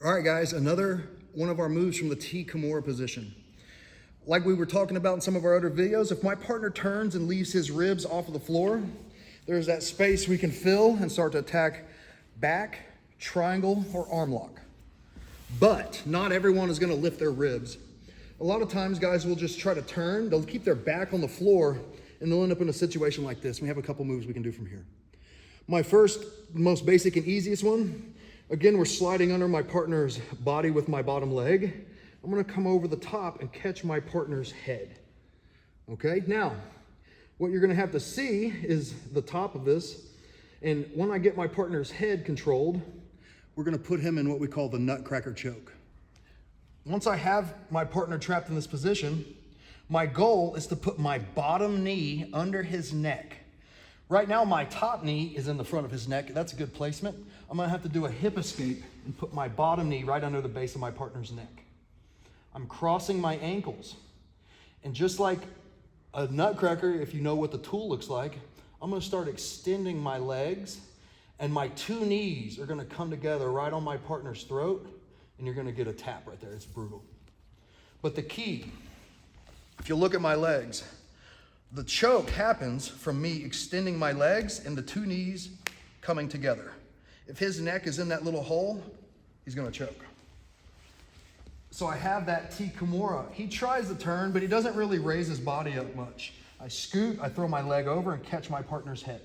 All right, guys, another one of our moves from the T-Kimura position. Like we were talking about in some of our other videos, if my partner turns and leaves his ribs off of the floor, there's that space we can fill and start to attack back, triangle, or arm lock. But not everyone is gonna lift their ribs. A lot of times guys will just try to turn, they'll keep their back on the floor, and they'll end up in a situation like this. We have a couple moves we can do from here. My first, most basic and easiest one, again, we're sliding under my partner's body with my bottom leg. I'm gonna come over the top and catch my partner's head. Okay, now, what you're gonna have to see is the top of this, and when I get my partner's head controlled, we're gonna put him in what we call the Nutcracker choke. Once I have my partner trapped in this position, my goal is to put my bottom knee under his neck. Right now, my top knee is in the front of his neck. That's a good placement. I'm gonna have to do a hip escape and put my bottom knee right under the base of my partner's neck. I'm crossing my ankles. And just like a Nutcracker, if you know what the tool looks like, I'm gonna start extending my legs, and my two knees are gonna come together right on my partner's throat, and you're gonna get a tap right there. It's brutal. But the key, if you look at my legs, the choke happens from me extending my legs and the two knees coming together. If his neck is in that little hole, he's gonna choke. So I have that T-Kimura. He tries to turn, but he doesn't really raise his body up much. I scoot, I throw my leg over and catch my partner's head.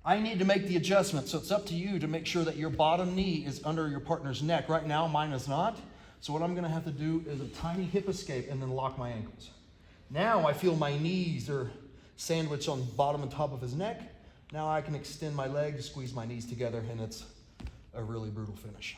I need to make the adjustment, so it's up to you to make sure that your bottom knee is under your partner's neck. Right now, mine is not. So what I'm gonna have to do is a tiny hip escape and then lock my ankles. Now I feel my knees are sandwiched on bottom and top of his neck. Now I can extend my legs, squeeze my knees together, and it's a really brutal finish.